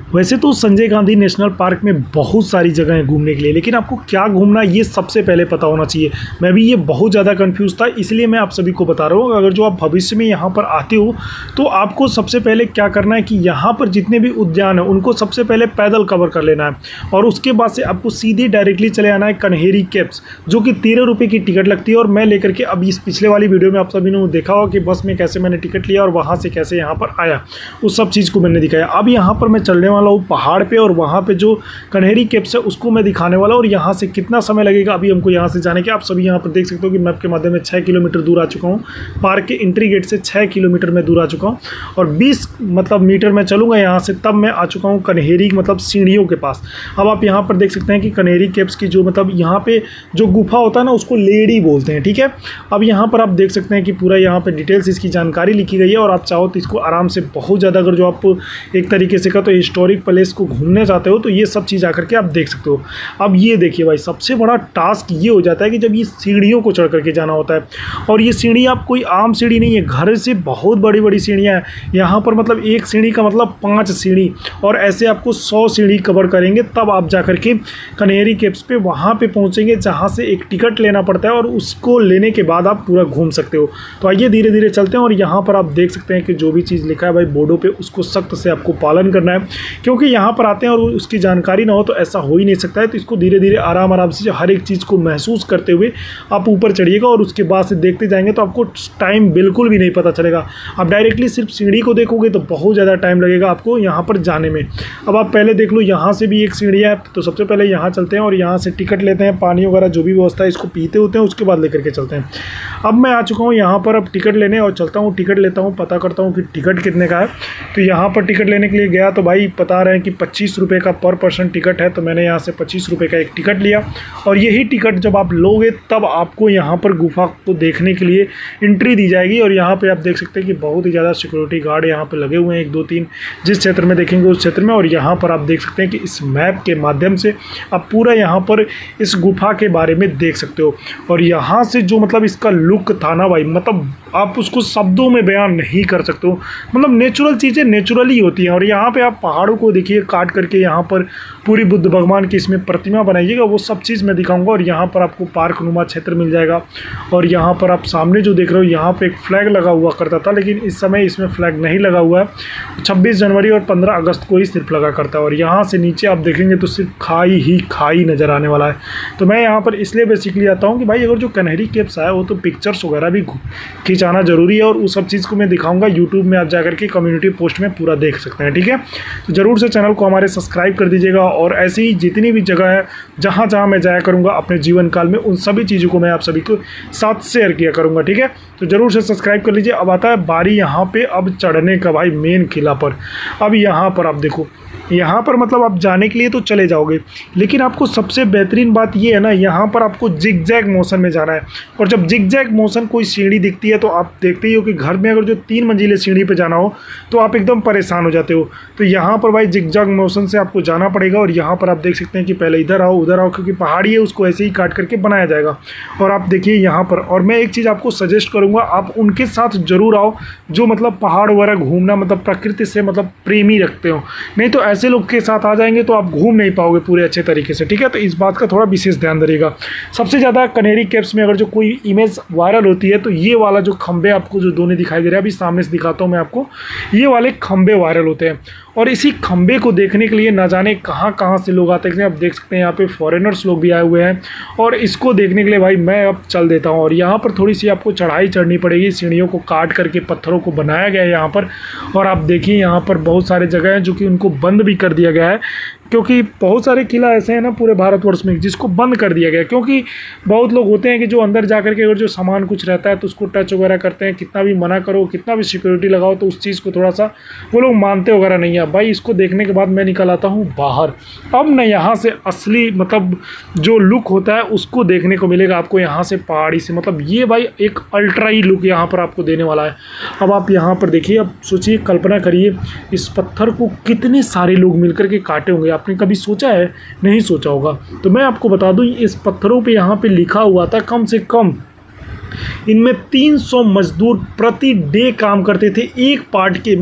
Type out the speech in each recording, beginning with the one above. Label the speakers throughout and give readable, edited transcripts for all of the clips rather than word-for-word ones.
Speaker 1: वैसे तो Sanjay Gandhi national park में बहुत सारी जगह हैं घूमने के लिए, लेकिन आपको क्या घूमना है ये सबसे पहले पता होना चाहिए। मैं भी ये बहुत ज़्यादा कंफ्यूज था, इसलिए मैं आप सभी को बता रहा हूँ। अगर जो आप भविष्य में यहाँ पर आते हो तो आपको सबसे पहले क्या करना है कि यहाँ पर जितने भी उद्यान हैं उनको सबसे पहले पैदल कवर कर लेना है, और उसके बाद से आपको सीधे डायरेक्टली चले आना है कन्हेरी केव्स, जो कि 13 रुपये की टिकट लगती है। और मैं लेकर के अब इस पिछले वाली वीडियो में आप सभी ने देखा होगा कि बस में कैसे मैंने टिकट लिया और वहाँ से कैसे यहाँ पर आया, उस सब चीज़ को मैंने दिखाया। अब यहाँ पर मैं चलने वाला हूँ पहाड़ पे, और वहाँ पे जो कन्हेरी केव्स है उसको मैं दिखाने वाला हूँ। और यहाँ से कितना समय लगेगा अभी हमको यहाँ से जाने के, आप सभी यहाँ पर देख सकते हो कि मैप के माध्यम में 6 किलोमीटर दूर आ चुका हूँ। पार्क के एंट्री गेट से 6 किलोमीटर में दूर आ चुका हूँ, और 20 मीटर में चलूँगा यहाँ से, तब मैं आ चुका हूँ कन्हेरी सीढ़ियों के पास। अब आप यहाँ पर देख सकते हैं कि कन्हेरी केव्स की जो यहाँ पे जो गुफा होता है ना उसको लेडी बोलते हैं, ठीक है। अब यहाँ पर आप देख सकते हैं कि पूरा यहाँ पर डिटेल्स इसकी जानकारी लिखी गई है, और आप चाहो तो इसको आराम से बहुत ज़्यादा, अगर जो आप एक तरीके से का तो हिस्टोरिक प्लेस को घूमने जाते हो तो ये सब चीज़ आकर के आप देख सकते हो। अब ये देखिए भाई, सबसे बड़ा टास्क ये हो जाता है कि जब ये सीढ़ियों को चढ़ करके जाना होता है, और ये सीढ़ी आप कोई आम सीढ़ी नहीं है, घर से बहुत बड़ी बड़ी सीढ़ियाँ हैं यहाँ पर। मतलब एक सीढ़ी का मतलब 5 सीढ़ी, और ऐसे आपको 100 सीढ़ी कवर करेंगे तब आप जा करके कन्हेरी केव्स पे वहाँ पे पहुँचेंगे, जहाँ से एक टिकट लेना पड़ता है, और उसको लेने के बाद आप पूरा घूम सकते हो। तो आइए धीरे धीरे चलते हैं। और यहाँ पर आप देख सकते हैं कि जो भी चीज़ लिखा है भाई बोर्डों पे, उसको सख्त से आपको पालन करना है, क्योंकि यहाँ पर आते हैं और उसकी जानकारी ना हो तो ऐसा हो ही नहीं सकता है। तो इसको धीरे धीरे आराम आराम से हर एक चीज़ को महसूस करते हुए आप ऊपर चढ़िएगा, और उसके बाद से देखते जाएंगे तो आपको टाइम बिल्कुल भी नहीं पता चलेगा। आप डायरेक्टली सिर्फ सीढ़ी को देखोगे तो बहुत ज़्यादा टाइम लगेगा आपको यहाँ पर जाने में। अब आप पहले देख लो, यहाँ से भी एक सीढ़ी है, तो सबसे पहले यहाँ चलते हैं और यहाँ से टिकट लेते हैं, पानी वगैरह जो भी व्यवस्था है इसको पीते होते हैं, उसके बाद लेकर के चलते हैं। अब मैं आ चुका हूँ यहाँ पर, अब टिकट लेने और चलता हूँ, टिकट लेता हूँ, पता करता हूँ कि टिकट कितने का है। तो यहाँ पर टिकट लेने के लिए गया तो भाई बता रहे हैं कि 25 रुपये का पर पर्सन टिकट है, तो मैंने यहाँ से 25 रुपये का एक टिकट लिया। और यही टिकट जब आप लोगे तब आपको यहाँ पर गुफा को देखने के लिए एंट्री दी जाएगी। और यहाँ पे आप देख सकते हैं कि बहुत ही ज़्यादा सिक्योरिटी गार्ड यहाँ पे लगे हुए हैं, 1 2 3 जिस क्षेत्र में देखेंगे उस क्षेत्र में। और यहाँ पर आप देख सकते हैं कि इस मैप के माध्यम से आप पूरा यहाँ पर इस गुफा के बारे में देख सकते हो। और यहाँ से जो इसका लुक था ना भाई, आप उसको शब्दों में बयान नहीं कर सकते हो। नेचुरल चीज़ें नेचुरली होती हैं। और यहाँ पे आप पहाड़ों को देखिए, काट करके यहाँ पर पूरी बुद्ध भगवान की इसमें प्रतिमा बनाइएगा, वो सब चीज़ मैं दिखाऊंगा। और यहाँ पर आपको पार्क नुमा क्षेत्र मिल जाएगा। और यहाँ पर आप सामने जो देख रहे हो, यहाँ पे एक फ्लैग लगा हुआ करता था, लेकिन इस समय इसमें फ्लैग नहीं लगा हुआ है। 26 जनवरी और 15 अगस्त को ही सिर्फ लगा करता है। और यहाँ से नीचे आप देखेंगे तो सिर्फ खाई ही खाई नज़र आने वाला है। तो मैं यहाँ पर इसलिए बेसिकली आता हूँ कि भाई अगर जो कन्हेरी केव्स है वो तो पिक्चर्स वगैरह भी खिंचाना जरूरी है, और उस सब चीज़ को मैं दिखाऊंगा। यूट्यूब में आप जाकर के कम्युनिटी पोस्ट में पूरा देख सकते हैं, ठीक है। तो ज़रूर से चैनल को हमारे सब्सक्राइब कर दीजिएगा। और ऐसी ही जितनी भी जगह है जहाँ जहाँ मैं जाया करूँगा अपने जीवन काल में, उन सभी चीज़ों को मैं आप सभी को साथ शेयर किया करूँगा, ठीक है। तो ज़रूर से सब्सक्राइब कर लीजिए। अब आता है बारी यहाँ पे अब चढ़ने का भाई मेन किला पर। अब यहाँ पर आप देखो, यहाँ पर आप जाने के लिए तो चले जाओगे, लेकिन आपको सबसे बेहतरीन बात ये है ना, यहाँ पर आपको जिग जैग मोशन में जाना है। और जब जिग जैग मोशन कोई सीढ़ी दिखती है तो आप देखते ही हो कि घर में अगर जो 3 मंजिले सीढ़ी पे जाना हो तो आप एकदम परेशान हो जाते हो। तो यहाँ पर भाई जिग जैग मोशन से आपको जाना पड़ेगा। और यहाँ पर आप देख सकते हैं कि पहले इधर आओ उधर आओ, क्योंकि पहाड़ी है, उसको ऐसे ही काट करके बनाया जाएगा। और आप देखिए यहाँ पर, और मैं एक चीज़ आपको सजेस्ट करूँगा, आप उनके साथ ज़रूर आओ जो पहाड़ वगैरह घूमना प्रकृति से प्रेमी रखते हो। नहीं तो ऐसे लोग के साथ आ जाएंगे तो आप घूम नहीं पाओगे पूरे अच्छे तरीके से, ठीक है। तो इस बात का थोड़ा विशेष ध्यान दीजिएगा। सबसे ज़्यादा कन्हेरी केव्स में अगर जो कोई इमेज वायरल होती है तो ये वाला जो खंबे आपको जो दोनों दिखाई दे रहा है, अभी सामने से दिखाता हूँ मैं आपको, ये वाले खंबे वायरल होते हैं। और इसी खंबे को देखने के लिए ना जाने कहाँ कहाँ से लोग आते हैं। आप देख सकते हैं यहाँ पे फॉरेनर्स लोग भी आए हुए हैं। और इसको देखने के लिए भाई मैं अब चल देता हूँ। और यहाँ पर थोड़ी सी आपको चढ़ाई चढ़नी पड़ेगी, सीढ़ियों को काट करके पत्थरों को बनाया गया है यहाँ पर। और आप देखिए यहाँ पर बहुत सारे जगह हैं जो कि उनको बंद भी कर दिया गया है, क्योंकि बहुत सारे किला ऐसे हैं ना पूरे भारतवर्ष में जिसको बंद कर दिया गया है। क्योंकि बहुत लोग होते हैं कि जो अंदर जा कर के अगर जो सामान कुछ रहता है तो उसको टच वगैरह करते हैं, कितना भी मना करो, कितना भी सिक्योरिटी लगाओ, तो उस चीज़ को थोड़ा सा वो लोग मानते वगैरह नहीं है। भाई इसको देखने के बाद मैं निकल आता हूँ बाहर। अब न यहाँ से असली जो लुक होता है उसको देखने को मिलेगा आपको यहाँ से पहाड़ी से। ये भाई एक अल्ट्रा ही लुक यहाँ पर आपको देने वाला है। अब आप यहाँ पर देखिए, अब सोचिए, कल्पना करिए इस पत्थर को कितने सारे लोग मिलकर के काटे होंगे। आपने कभी सोचा है? नहीं सोचा होगा। तो मैं आपको बता दूं, इस पत्थरों पे यहाँ पे लिखा हुआ था कम से कम इनमें 300 मजदूर प्रति डे काम करते थे, एक पार्ट के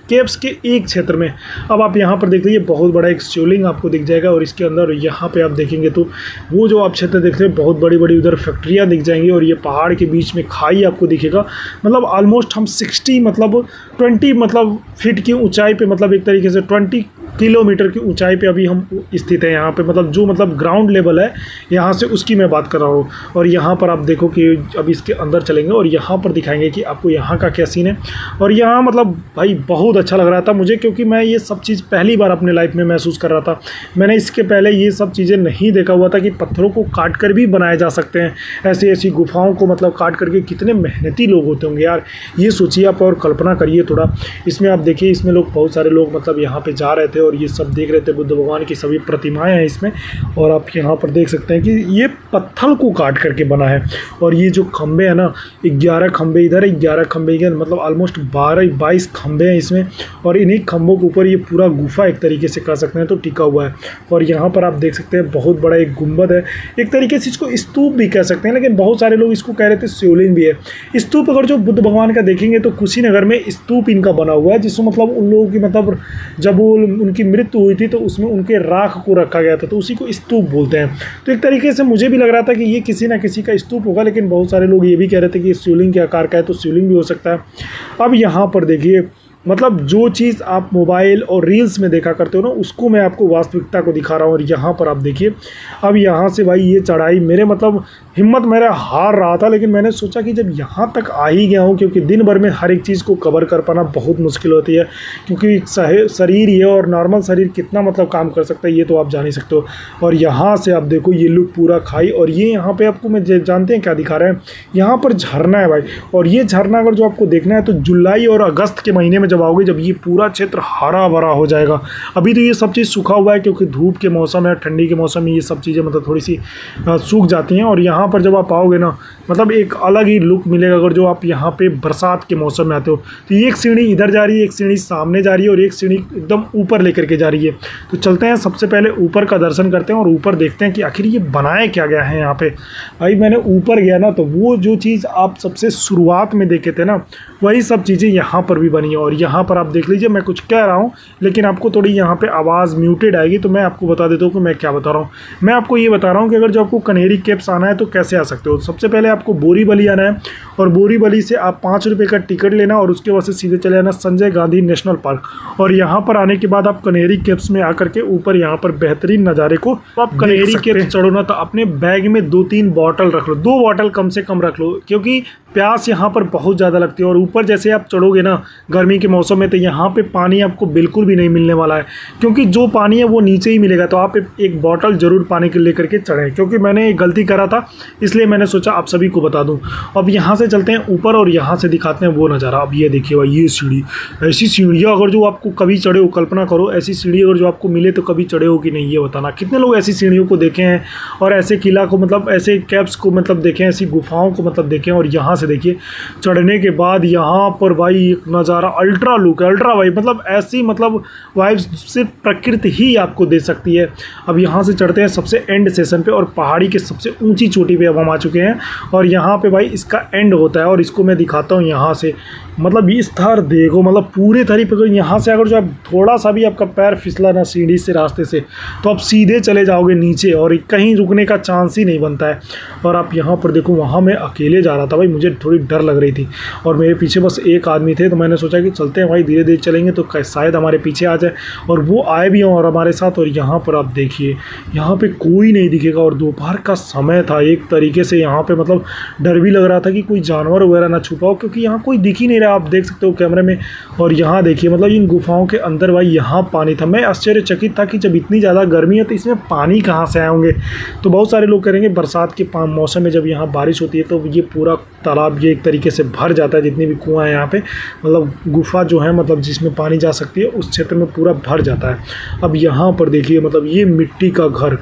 Speaker 1: केव्स के एक क्षेत्र में। अब आप यहाँ पर देख लीजिए बहुत बड़ा एक शिवलिंग आपको दिख जाएगा और इसके अंदर यहाँ पे आप देखेंगे तो वो जो आप क्षेत्र देख रहे हैं बहुत बड़ी बड़ी उधर फैक्ट्रियाँ दिख जाएंगी और ये पहाड़ के बीच में खाई आपको दिखेगा। मतलब ऑलमोस्ट हम 60 मतलब 20 मतलब फीट की ऊंचाई पे, मतलब एक तरीके से 20 किलोमीटर की ऊंचाई पे अभी हम स्थित हैं यहाँ पे। मतलब जो मतलब ग्राउंड लेवल है यहाँ से उसकी मैं बात कर रहा हूँ। और यहाँ पर आप देखो कि अब इसके अंदर चलेंगे और यहाँ पर दिखाएंगे कि आपको यहाँ का क्या सीन है। और यहाँ मतलब भाई बहुत अच्छा लग रहा था मुझे, क्योंकि मैं ये सब चीज़ पहली बार अपने लाइफ में महसूस कर रहा था। मैंने इसके पहले ये सब चीज़ें नहीं देखा हुआ था कि पत्थरों को काट कर भी बनाए जा सकते हैं, ऐसी ऐसी गुफाओं को मतलब काट करके। कितने मेहनती लोग होते होंगे यार, ये सोचिए आप और कल्पना करिए थोड़ा। इसमें आप देखिए इसमें लोग बहुत सारे लोग मतलब यहाँ पे जा रहे थे और ये सब देख रहे थे। बुद्ध भगवान की सभी प्रतिमाएं हैं इसमें और आप यहाँ पर देख सकते हैं कि ये पत्थर को काट करके बना है। और ये जो खंबे हैं ना, 11 खंबे इधर है, 11 खंबे इधर, मतलब ऑलमोस्ट 22 खंबे हैं इसमें। और इन्हीं खंभों के ऊपर ये पूरा गुफा एक तरीके से कह सकते हैं तो टिका हुआ है। और यहाँ पर आप देख सकते हैं बहुत बड़ा एक गुंबद है, एक तरीके से इसको स्तूप भी कह सकते हैं, लेकिन बहुत सारे लोग इसको कह रहे थे शिवलिंग भी है। स्तूप अगर जो बुद्ध भगवान का देखेंगे तो कुशीनगर में स्तूप इनका बना हुआ है, जिसमें मतलब उन लोगों की मतलब जब वो उनकी मृत्यु हुई थी तो उसमें उनके राख को रखा गया था, तो उसी को स्तूप बोलते हैं। तो एक तरीके से मुझे भी लग रहा था कि ये किसी ना किसी का स्तूप होगा, लेकिन बहुत सारे लोग ये भी कह रहे थे कि शिवलिंग के आकार का है तो शिवलिंग भी हो सकता है। अब यहाँ पर देखिए मतलब जो चीज़ आप मोबाइल और रील्स में देखा करते हो ना, उसको मैं आपको वास्तविकता को दिखा रहा हूँ। और यहाँ पर आप देखिए अब यहाँ से भाई ये चढ़ाई मेरे मतलब हिम्मत मेरा हार रहा था, लेकिन मैंने सोचा कि जब यहाँ तक आ ही गया हूँ, क्योंकि दिन भर में हर एक चीज़ को कवर कर पाना बहुत मुश्किल होती है, क्योंकि शरीर ये और नॉर्मल शरीर कितना मतलब काम कर सकता है ये तो आप जान ही सकते हो। और यहाँ से आप देखो ये लुक पूरा खाई, और ये यहाँ पे आपको मैं जानते हैं क्या दिखा रहे हैं, यहाँ पर झरना है भाई। और ये झरना अगर जो आपको देखना है तो जुलाई और अगस्त के महीने में जब आओगे, जब ये पूरा क्षेत्र हरा भरा हो जाएगा। अभी तो ये सब चीज़ सूखा हुआ है क्योंकि धूप के मौसम है, ठंडी के मौसम में ये सब चीज़ें मतलब थोड़ी सी सूख जाती हैं। और यहाँ पर जब आप आओगे ना मतलब एक अलग ही लुक मिलेगा अगर जो आप यहाँ पे बरसात के मौसम में आते हो। तो एक सीढ़ी इधर जा रही है, एक सीढ़ी सामने जा रही है और एक सीढ़ी एकदम ऊपर लेकर के जा रही है। तो चलते हैं सबसे पहले ऊपर का दर्शन करते हैं और ऊपर देखते हैं कि आखिर ये बनाया क्या गया है यहाँ पे। भाई मैंने ऊपर गया ना तो वो जो चीज़ आप सबसे शुरुआत में देखे थे ना, वही सब चीज़ें यहाँ पर भी बनी है। और यहाँ पर आप देख लीजिए मैं कुछ कह रहा हूँ लेकिन आपको थोड़ी यहाँ पे आवाज़ म्यूटेड आएगी, तो मैं आपको बता देता हूँ कि मैं क्या बता रहा हूँ। मैं आपको ये बता रहा हूँ कि अगर जो आपको कनेरी केव्स आना है तो कैसे आ सकते हो। सबसे पहले आपको बोरीवली आना है और बोरीवली से आप 5 रुपये का टिकट लेना और उसके बाद से सीधे चले जाना संजय गांधी नेशनल पार्क। और यहाँ पर आने के बाद आप कनेरी केव्स में आकर के ऊपर यहाँ पर बेहतरीन नज़ारे को आप कनेरी केव्स चढ़ो ना, तो अपने बैग में 2-3 बॉटल रख लो, 2 बॉटल कम से कम रख लो, क्योंकि प्यास यहाँ पर बहुत ज़्यादा लगती है। और ऊपर जैसे आप चढ़ोगे ना गर्मी के मौसम में, तो यहाँ पे पानी आपको बिल्कुल भी नहीं मिलने वाला है, क्योंकि जो पानी है वो नीचे ही मिलेगा। तो आप एक बॉटल ज़रूर पानी के लेकर के चढ़ें, क्योंकि मैंने एक गलती करा था इसलिए मैंने सोचा आप सभी को बता दूँ। अब यहाँ से चलते हैं ऊपर और यहाँ से दिखाते हैं वो नज़ारा। अब ये देखिए भाई ये सीढ़ी, ऐसी सीढ़ियाँ अगर जो आपको कभी चढ़े हो, कल्पना करो ऐसी सीढ़ी अगर जो आपको मिले तो कभी चढ़े हो कि नहीं ये बताना। कितने लोग ऐसी सीढ़ियों को देखे हैं और ऐसे किला को मतलब ऐसे केव्स को मतलब देखें, ऐसी गुफाओं को मतलब देखें। और यहाँ से देखिए चढ़ने के बाद यहाँ पर भाई एक नज़ारा अल्ट्रा लुक है, अल्ट्रा वाइब, मतलब ऐसी मतलब वाइब्स सिर्फ प्रकृति ही आपको दे सकती है। अब यहाँ से चढ़ते हैं सबसे एंड सेशन पे और पहाड़ी के सबसे ऊंची चोटी पे अब हम आ चुके हैं। और यहाँ पे भाई इसका एंड होता है और इसको मैं दिखाता हूँ यहाँ से। मतलब इस थर देखो, मतलब पूरे तरीके अगर यहाँ से अगर जो आप थोड़ा सा भी आपका पैर फिसला ना सीढ़ी से रास्ते से, तो आप सीधे चले जाओगे नीचे और कहीं रुकने का चांस ही नहीं बनता है। और आप यहाँ पर देखो, वहाँ मैं अकेले जा रहा था भाई, मुझे थोड़ी डर लग रही थी और मेरे पीछे बस एक आदमी थे, तो मैंने सोचा कि चलते हैं भाई धीरे धीरे चलेंगे तो शायद हमारे पीछे आ जाए। और वो आए भी हों और हमारे साथ। और यहाँ पर आप देखिए यहाँ पे कोई नहीं दिखेगा और दोपहर का समय था, एक तरीके से यहाँ पे मतलब डर भी लग रहा था कि कोई जानवर वगैरह ना छुपा हो, क्योंकि यहाँ कोई दिख ही नहीं रहा, आप देख सकते हो कैमरे में। और यहाँ देखिए मतलब इन गुफाओं के अंदर भाई यहाँ पानी था। मैं आश्चर्यचकित था कि जब इतनी ज़्यादा गर्मी है तो इसमें पानी कहाँ से आए होंगे। तो बहुत सारे लोग करेंगे बरसात के मौसम में जब यहाँ बारिश होती है तो ये पूरा तालाब ये एक तरीके से भर जाता है, जितनी भी कुआँ हैं यहाँ पे, मतलब गुफा जो है मतलब जिसमें पानी जा सकती है उस क्षेत्र में पूरा भर जाता है। अब यहाँ पर देखिए मतलब ये मिट्टी का घर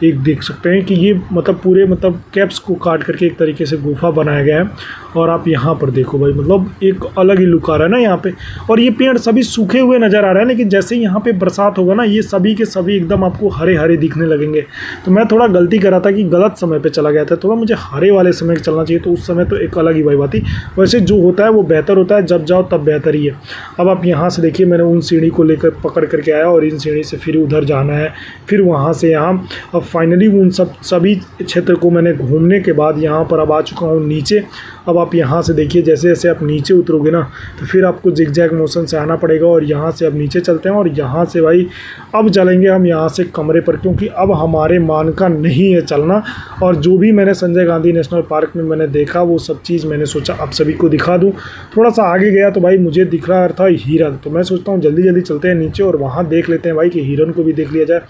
Speaker 1: एक देख सकते हैं कि ये मतलब पूरे मतलब केव्स को काट करके एक तरीके से गुफा बनाया गया है। और आप यहाँ पर देखो भाई मतलब एक अलग ही लुक आ रहा है ना यहाँ पे। और ये पेड़ सभी सूखे हुए नज़र आ रहे हैं, लेकिन जैसे ही यहाँ पे बरसात होगा ना ये सभी के सभी एकदम आपको हरे हरे दिखने लगेंगे। तो मैं थोड़ा गलती करा था कि गलत समय पे चला गया था, थोड़ा मुझे हरे वाले समय चलना चाहिए, तो उस समय तो एक अलग ही वाइब आती। वैसे जो होता है वो बेहतर होता है, जब जाओ तब बेहतर ही है। अब आप यहाँ से देखिए, मैंने उन सीढ़ी को लेकर पकड़ करके आया और इन सीढ़ी से फिर उधर जाना है, फिर वहाँ से यहाँ। अब फाइनली उन सभी क्षेत्र को मैंने घूमने के बाद यहाँ पर अब आ चुका हूँ नीचे। अब आप यहाँ से देखिए, जैसे जैसे आप नीचे उतरोगे ना तो फिर आपको जिगजैग मोशन से आना पड़ेगा। और यहाँ से अब नीचे चलते हैं और यहाँ से भाई अब चलेंगे हम यहाँ से कमरे पर, क्योंकि अब हमारे मान का नहीं है चलना। और जो भी मैंने संजय गांधी नेशनल पार्क में मैंने देखा वो सब चीज़ मैंने सोचा आप सभी को दिखा दूँ। थोड़ा सा आगे गया तो भाई मुझे दिख रहा था हिरन, तो मैं सोचता हूँ जल्दी जल्दी चलते हैं नीचे और वहाँ देख लेते हैं भाई कि हिरन को भी देख लिया जाए।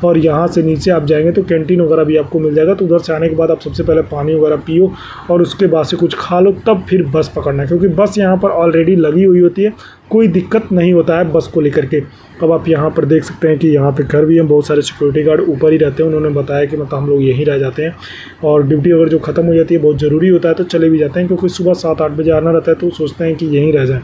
Speaker 1: और यहाँ से नीचे आप जाएंगे तो कैंटीन वगैरह भी आपको मिल जाएगा, तो उधर से आने के बाद आप सबसे पहले पानी वगैरह पियो और उसके बाद से कुछ खा लो, तब फिर बस पकड़ना है, क्योंकि बस यहाँ पर ऑलरेडी लगी हुई होती है, कोई दिक्कत नहीं होता है बस को लेकर के। अब आप यहाँ पर देख सकते हैं कि यहाँ पे घर भी हैं, बहुत सारे सिक्योरिटी गार्ड ऊपर ही रहते हैं। उन्होंने बताया कि मतलब हम लोग यहीं रह जाते हैं और ड्यूटी अगर जो ख़त्म हो जाती है बहुत ज़रूरी होता है तो चले भी जाते हैं, क्योंकि सुबह 7-8 बजे आना रहता है तो सोचते हैं कि यहीं रह जाएँ।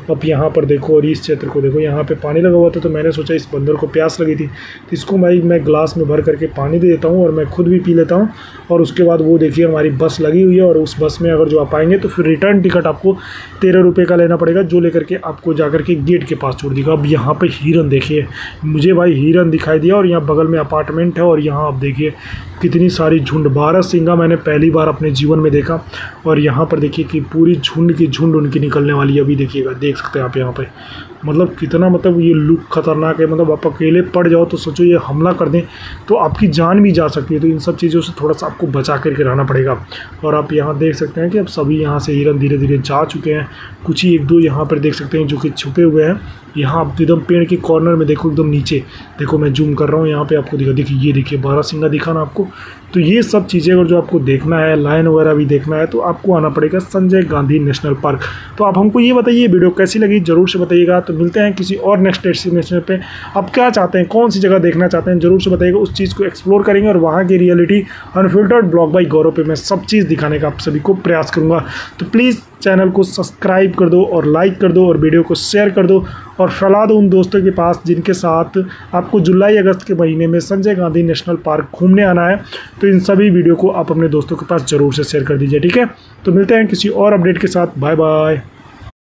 Speaker 1: अब यहाँ पर देखो और इस क्षेत्र को देखो, यहाँ पे पानी लगा हुआ था, तो मैंने सोचा इस बंदर को प्यास लगी थी तो इसको भाई मैं गिलास में भर करके पानी दे देता हूँ और मैं खुद भी पी लेता हूँ। और उसके बाद वो देखिए हमारी बस लगी हुई है और उस बस में अगर जो आप आएंगे तो फिर रिटर्न टिकट आपको 13 रुपये का लेना पड़ेगा, जो लेकर के आपको जाकर के गेट के पास छोड़ देगा। अब यहाँ पे हिरन देखिए, मुझे भाई हिरन दिखाई दिया और यहाँ बगल में अपार्टमेंट है और यहाँ आप देखिए कितनी सारी झुंड, 12 सिंगा मैंने पहली बार अपने जीवन में देखा। और यहाँ पर देखिए कि पूरी झुंड की झुंड उनकी निकलने वाली है, अभी देखिएगा, देख सकते हैं आप यहाँ पे। मतलब कितना मतलब ये लुक खतरनाक है, मतलब आप अकेले पड़ जाओ तो सोचो ये हमला कर दें तो आपकी जान भी जा सकती है, तो इन सब चीज़ों से थोड़ा सा आपको बचा करके रहना पड़ेगा। और आप यहाँ देख सकते हैं कि अब सभी यहाँ से हिरन धीरे धीरे जा चुके हैं, कुछ ही 1-2 यहाँ पर देख सकते हैं जो कि छुपे हुए हैं। यहाँ आप एकदम पेड़ के कॉर्नर में देखो, एकदम नीचे देखो, मैं जूम कर रहा हूँ यहाँ पे आपको दिखा, देखिए ये देखिए 12 सिंगा दिखा ना आपको। तो ये सब चीज़ें अगर जो आपको देखना है, लायन वगैरह भी देखना है, तो आपको आना पड़ेगा संजय गांधी नेशनल पार्क। तो आप हमको ये बताइए वीडियो कैसी लगी ज़रूर से बताइएगा। तो मिलते हैं किसी और नेक्स्ट डेस्टिनेशन पे। आप क्या चाहते हैं, कौन सी जगह देखना चाहते हैं ज़रूर से बताइएगा, उस चीज़ को एक्सप्लोर करेंगे और वहाँ की रियलिटी अनफिल्टर्ड ब्लॉग बाय गौरव पे मैं सब चीज़ दिखाने का आप सभी को प्रयास करूँगा। तो प्लीज़ चैनल को सब्सक्राइब कर दो और लाइक कर दो और वीडियो को शेयर कर दो और फैला दो उन दोस्तों के पास जिनके साथ आपको जुलाई अगस्त के महीने में संजय गांधी नेशनल पार्क घूमने आना है। तो इन सभी वीडियो को आप अपने दोस्तों के पास ज़रूर से शेयर कर दीजिए, ठीक है। तो मिलते हैं किसी और अपडेट के साथ, बाय बाय।